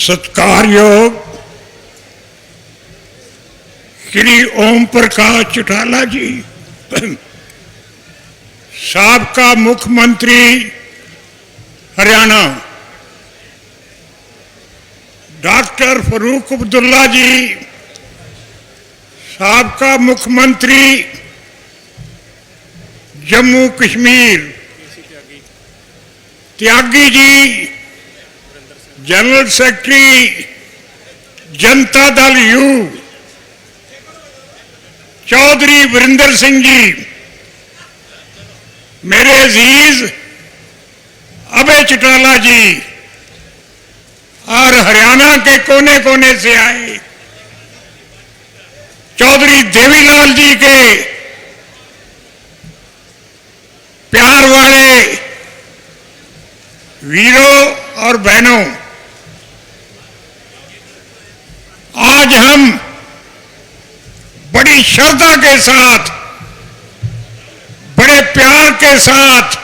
सत्कारयोग श्री ओम प्रकाश चौटाला जी, साबका मुख्यमंत्री हरियाणा, डॉक्टर फरूक अब्दुल्ला जी, साबका मुख्यमंत्री Jammu Kashmir, Tyagi ji, general secretary Janata Dal you, Chaudhary Virendra Singh ji, मेरे अजीज अभय चौटाला जी और हरियाणा के कोने कोने से आए चौधरी देवीलाल जी के प्यार वाले वीरों और बहनों, आज हम बड़ी श्रद्धा के साथ, बड़े प्यार के साथ,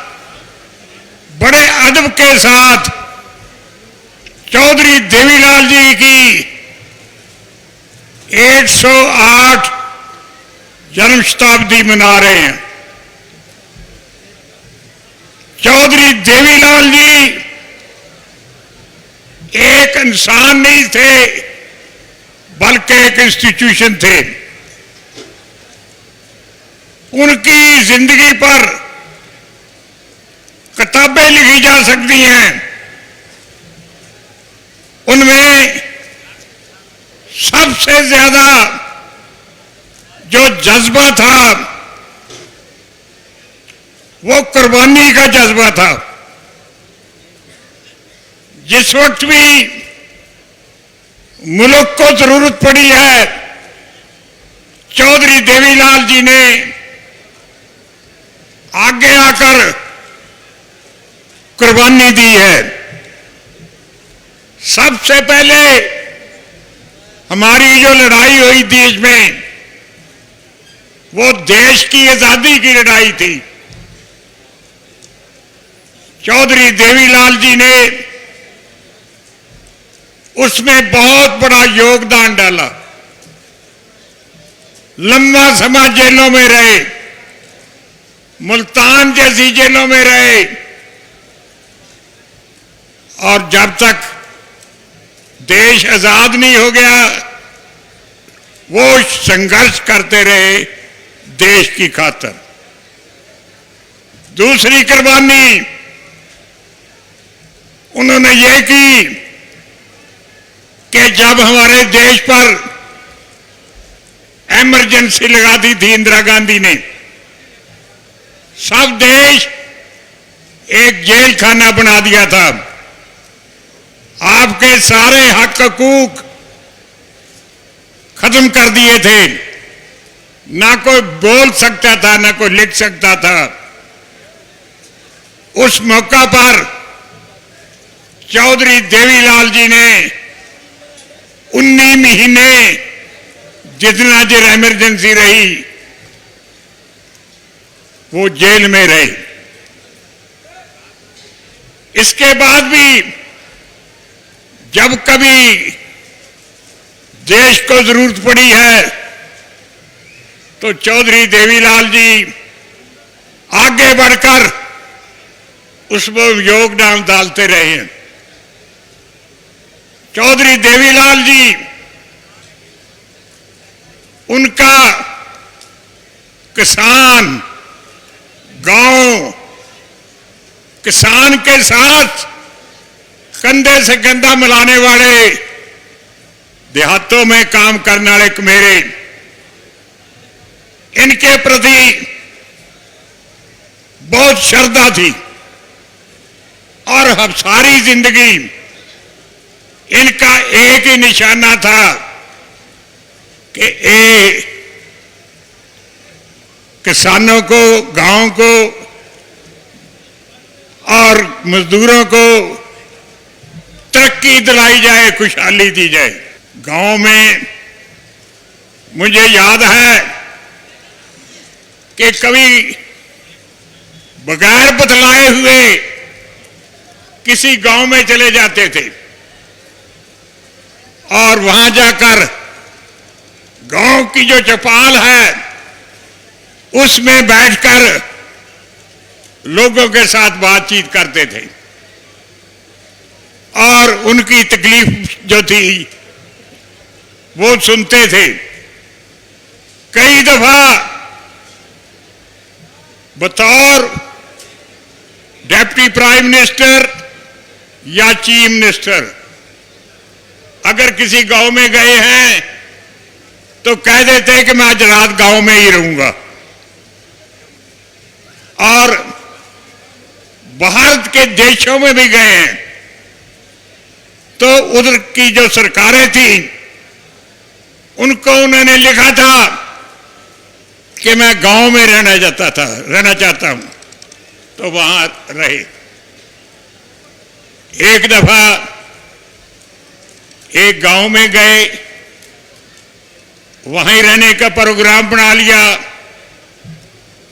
बड़े अदब के साथ चौधरी देवीलाल जी की 108 जन्म शताब्दी मना रहे हैं। चौधरी देवीलाल जी एक इंसान नहीं थे बल्कि एक इंस्टीट्यूशन थे। उनकी जिंदगी पर किताबें लिखी जा सकती हैं। उनमें सबसे ज्यादा जो जज्बा था वो कुर्बानी का जज्बा था। जिस वक्त भी मुल्क को जरूरत पड़ी है, चौधरी देवीलाल जी ने आगे आकर कुर्बानी दी है। सबसे पहले हमारी जो लड़ाई हुई देश में, वो देश की आजादी की लड़ाई थी। चौधरी देवीलाल जी ने उसमें बहुत बड़ा योगदान डाला। लंबा समय जेलों में रहे, मुल्तान जैसी जेलों में रहे, और जब तक देश आजाद नहीं हो गया वो संघर्ष करते रहे देश की खातिर। दूसरी कुर्बानी उन्होंने ये की कि जब हमारे देश पर इमरजेंसी लगा दी थी इंदिरा गांधी ने, सब देश एक जेल खाना बना दिया था। आपके सारे हक हकूक खत्म कर दिए थे। ना कोई बोल सकता था, ना कोई लिख सकता था। उस मौका पर चौधरी देवीलाल जी ने 19 महीने जितना देर इमरजेंसी रही वो जेल में रहे। इसके बाद भी जब कभी देश को जरूरत पड़ी है तो चौधरी देवीलाल जी आगे बढ़कर उसमें योगदान डालते रहे हैं। चौधरी देवीलाल जी, उनका किसान, गांव, किसान के साथ कंधे से कंधा मिलाने वाले, देहातों में काम करने वाले कमेरे, इनके प्रति बहुत श्रद्धा थी। और अब सारी जिंदगी इनका एक ही निशाना था कि ये किसानों को, गांव को और मजदूरों को तरक्की दिलाई जाए, खुशहाली दी जाए। गांव में मुझे याद है कि कभी बगैर बतलाए हुए किसी गांव में चले जाते थे और वहां जाकर गांव की जो चौपाल है उसमें बैठकर लोगों के साथ बातचीत करते थे और उनकी तकलीफ जो थी वो सुनते थे। कई दफा बतौर डिप्टी प्राइम मिनिस्टर या चीफ मिनिस्टर अगर किसी गांव में गए हैं तो कह देते हैं कि मैं आज रात गांव में ही रहूंगा। और बाहर के देशों में भी गए हैं तो उधर की जो सरकारें थी उनको उन्होंने लिखा था कि मैं गांव में रहना चाहता हूं, तो वहां रहे। एक दफा एक गांव में गए, वहीं रहने का प्रोग्राम बना लिया।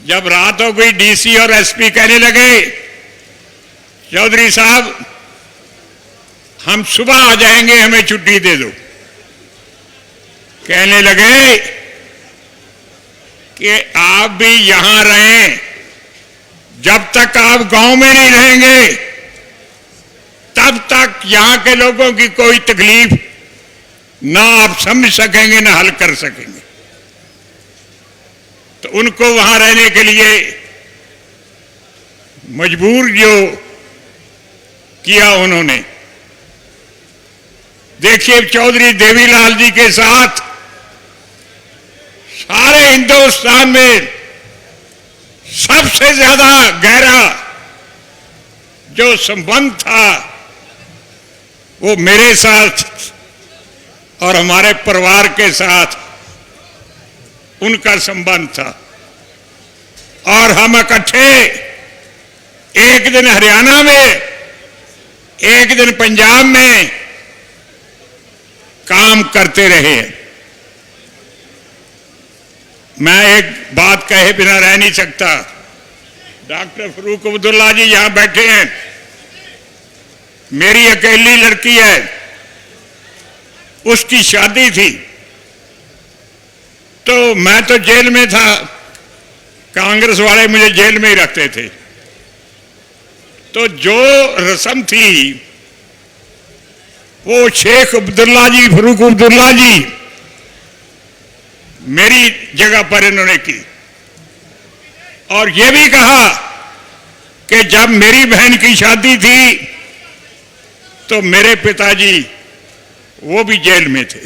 जब रात हो गई डीसी और एसपी कहने लगे चौधरी साहब हम सुबह आ जाएंगे, हमें छुट्टी दे दो। कहने लगे कि आप भी यहां रहें, जब तक आप गांव में नहीं रहेंगे तब तक यहां के लोगों की कोई तकलीफ ना आप समझ सकेंगे ना हल कर सकेंगे। तो उनको वहां रहने के लिए मजबूर जो किया उन्होंने। देखिए चौधरी देवीलाल जी के साथ सारे हिंदुस्तान में सबसे ज्यादा गहरा जो संबंध था वो मेरे साथ और हमारे परिवार के साथ उनका संबंध था। और हम इकट्ठे एक दिन हरियाणा में एक दिन पंजाब में काम करते रहे। मैं एक बात कहे बिना रह नहीं सकता। डॉक्टर फरूक अब्दुल्ला जी यहां बैठे हैं, मेरी अकेली लड़की है, उसकी शादी थी तो मैं तो जेल में था, कांग्रेस वाले मुझे जेल में ही रखते थे। तो जो रस्म थी वो शेख अब्दुल्ला जी, फरूक अब्दुल्ला जी मेरी जगह पर इन्होंने की। और ये भी कहा कि जब मेरी बहन की शादी थी तो मेरे पिताजी वो भी जेल में थे।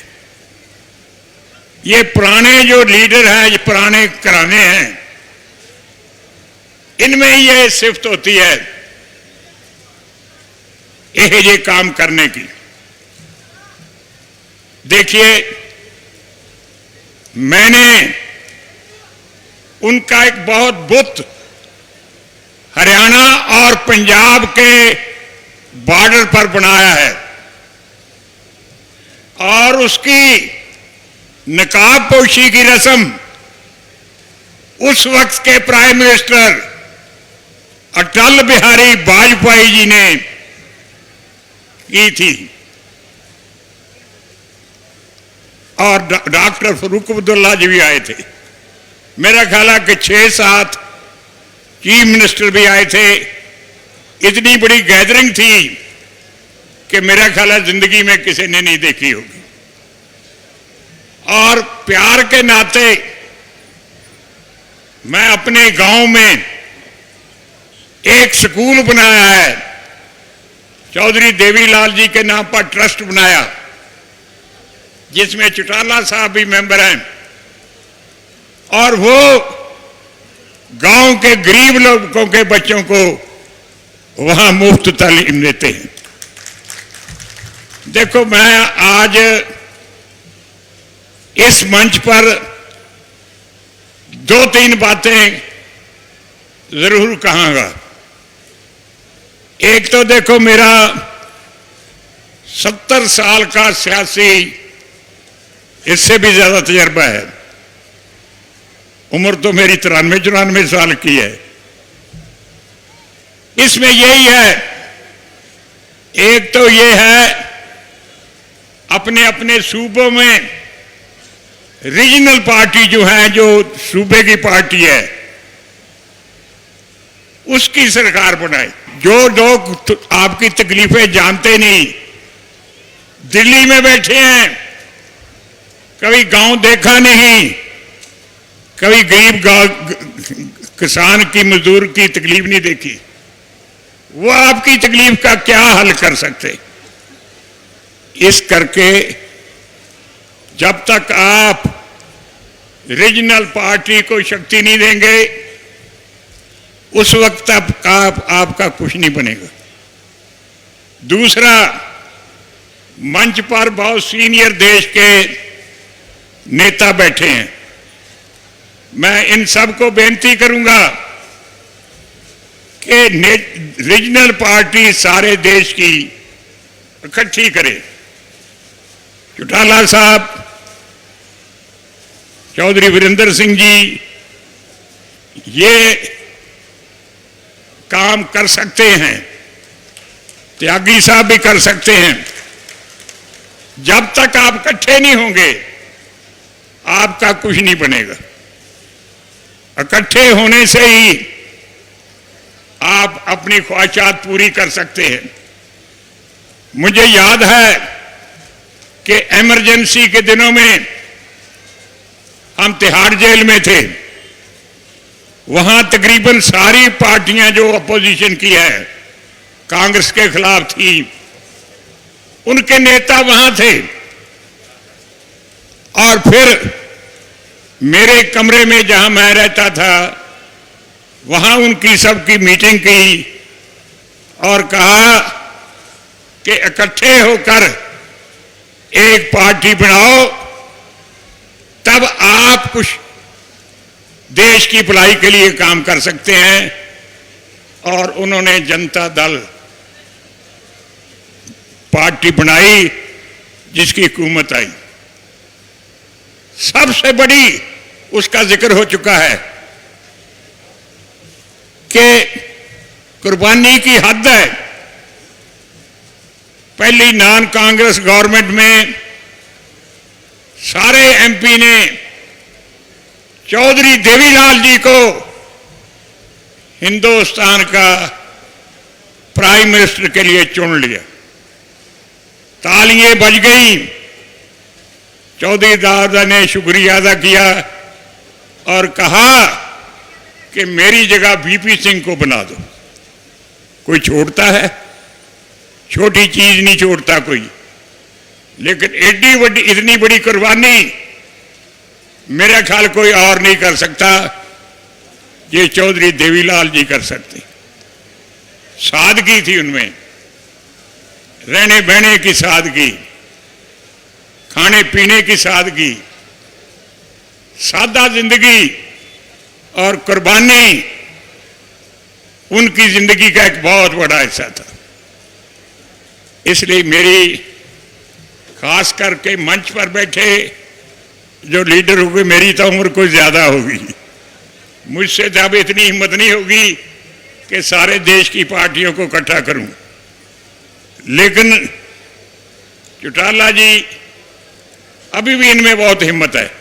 ये पुराने जो लीडर हैं, ये पुराने घराने हैं, इनमें ये सिफ्त होती है ये काम करने की। देखिए मैंने उनका एक बहुत बुत हरियाणा और पंजाब के बॉर्डर पर बनाया है और उसकी नकाब पोशी की रस्म उस वक्त के प्राइम मिनिस्टर अटल बिहारी वाजपेयी जी ने की थी। और डॉक्टर फरूक अब्दुल्ला जी भी आए थे। मेरा ख्याल है कि 6-7 चीफ मिनिस्टर भी आए थे। इतनी बड़ी गैदरिंग थी कि मेरा ख्याल है जिंदगी में किसी ने नहीं देखी होगी। और प्यार के नाते मैं अपने गांव में एक स्कूल बनाया है, चौधरी देवीलाल जी के नाम पर ट्रस्ट बनाया, जिसमें चौटाला साहब भी मेंबर हैं। और वो गांव के गरीब लोगों के बच्चों को वहां मुफ्त तालीम देते हैं। देखो मैं आज इस मंच पर 2-3 बातें जरूर कहूंगा। एक तो देखो मेरा 70 साल का सियासी, इससे भी ज्यादा तजर्बा है। उम्र तो मेरी 93-94 साल की है। इसमें यही है, एक तो ये है अपने अपने सूबों में रीजनल पार्टी जो है, जो सूबे की पार्टी है, उसकी सरकार बनाए। जो लोग आपकी तकलीफें जानते नहीं, दिल्ली में बैठे हैं, कभी गांव देखा नहीं, कभी गरीब किसान की, मजदूर की तकलीफ नहीं देखी, वो आपकी तकलीफ का क्या हल कर सकते? इस करके जब तक आप रीजनल पार्टी को शक्ति नहीं देंगे, उस वक्त तक आपका कुछ नहीं बनेगा। दूसरा, मंच पर बहुत सीनियर देश के नेता बैठे हैं। मैं इन सब को बेनती करूंगा कि रीजनल पार्टी सारे देश की इकट्ठी करे। चौटाला साहब, चौधरी वीरेंद्र सिंह जी ये काम कर सकते हैं, त्यागी साहब भी कर सकते हैं। जब तक आप इकट्ठे नहीं होंगे, आपका कुछ नहीं बनेगा। इकट्ठे होने से ही आप अपनी ख्वाहिशात पूरी कर सकते हैं। मुझे याद है कि इमरजेंसी के दिनों में हम तिहाड़ जेल में थे। वहां तकरीबन सारी पार्टियां जो अपोजिशन की है, कांग्रेस के खिलाफ थी, उनके नेता वहां थे। और फिर मेरे कमरे में जहां मैं रहता था, वहां उनकी सबकी मीटिंग की और कहा कि इकट्ठे होकर एक पार्टी बनाओ, तब आप कुछ देश की भलाई के लिए काम कर सकते हैं। और उन्होंने जनता दल पार्टी बनाई, जिसकी हुकूमत आई। सबसे बड़ी उसका जिक्र हो चुका है कि कुर्बानी की हद है। पहली नॉन कांग्रेस गवर्नमेंट में सारे एमपी ने चौधरी देवीलाल जी को हिंदुस्तान का प्राइम मिनिस्टर के लिए चुन लिया। तालियां बज गई। चौधरी दादा ने शुक्रिया अदा किया और कहा कि मेरी जगह वीपी सिंह को बना दो। कोई छोड़ता है? छोटी चीज नहीं छोड़ता कोई, लेकिन एडी बड़ी, इतनी बड़ी कुर्बानी मेरा ख्याल कोई और नहीं कर सकता। ये चौधरी देवीलाल जी कर सकते। सादगी थी उनमें, रहने बहने की सादगी, खाने पीने की सादगी, सादा जिंदगी और कुर्बानी उनकी जिंदगी का एक बहुत बड़ा हिस्सा था। इसलिए मेरी खास करके मंच पर बैठे जो लीडर होंगे, मेरी तो उम्र कोई ज्यादा होगी, मुझसे तो अब इतनी हिम्मत नहीं होगी कि सारे देश की पार्टियों को इकट्ठा करूं। लेकिन चौटाला जी, अभी भी इनमें बहुत हिम्मत है।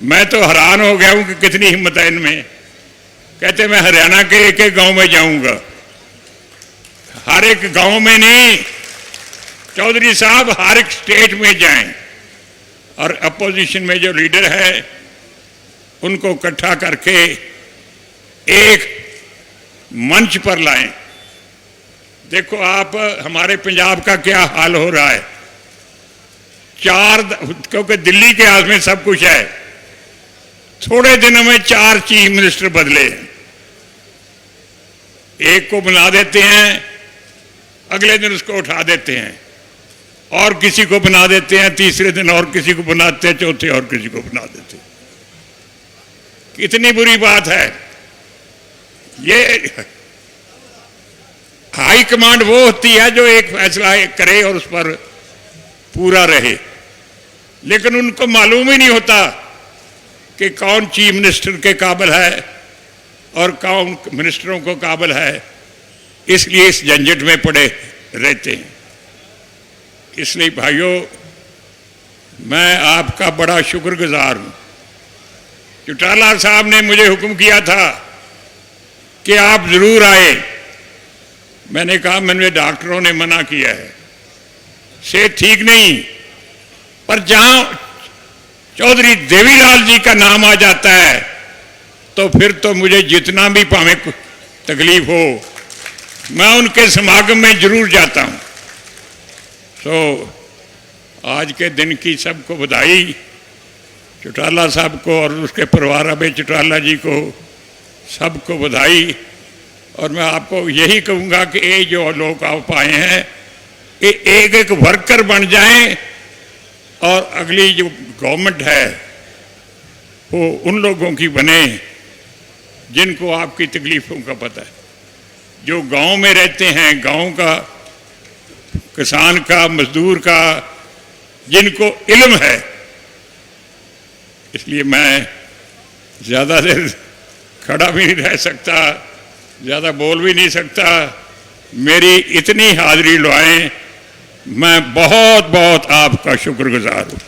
मैं तो हैरान हो गया हूं कि कितनी हिम्मत है इनमें। कहते मैं हरियाणा के एक एक गांव में जाऊंगा। हर एक गांव में नहीं चौधरी साहब, हर एक स्टेट में जाएं और अपोजिशन में जो लीडर है उनको इकट्ठा करके एक मंच पर लाएं। देखो आप, हमारे पंजाब का क्या हाल हो रहा है। क्योंकि दिल्ली के हाथ में सब कुछ है, थोड़े दिनों में 4 चीफ मिनिस्टर बदले। एक को बना देते हैं, अगले दिन उसको उठा देते हैं, और किसी को बना देते हैं, तीसरे दिन और किसी को बनाते हैं, चौथे और किसी को बना देते हैं। कितनी बुरी बात है ये। हाई कमांड वो होती है जो एक फैसला करे और उस पर पूरा रहे, लेकिन उनको मालूम ही नहीं होता कि कौन चीफ मिनिस्टर के काबिल है और कौन मिनिस्टरों को काबिल है। इसलिए इस झंझट में पड़े रहते हैं। इसलिए भाइयों, मैं आपका बड़ा शुक्रगुजार हूं। चौटाला साहब ने मुझे हुक्म किया था कि आप जरूर आए। मैंने कहा मैंने डॉक्टरों ने मना किया है, सेहत ठीक नहीं, पर जहां चौधरी देवीलाल जी का नाम आ जाता है तो फिर तो मुझे जितना भी भावे तकलीफ हो, मैं उनके समागम में जरूर जाता हूं। तो आज के दिन की सबको बधाई, चौटाला साहब को और उसके परिवार अबे चौटाला जी को सबको बधाई। और मैं आपको यही कहूँगा कि ये जो लोग आप आए हैं ये एक एक वर्कर बन जाएं और अगली जो गवर्नमेंट है वो उन लोगों की बने जिनको आपकी तकलीफ़ों का पता है, जो गांव में रहते हैं, गांव का, किसान का, मजदूर का, जिनको इल्म है। इसलिए मैं ज़्यादा देर खड़ा भी नहीं रह सकता, ज़्यादा बोल भी नहीं सकता। मेरी इतनी हाज़िरी लुआएं, मैं बहुत बहुत आपका शुक्रगुजार हूँ।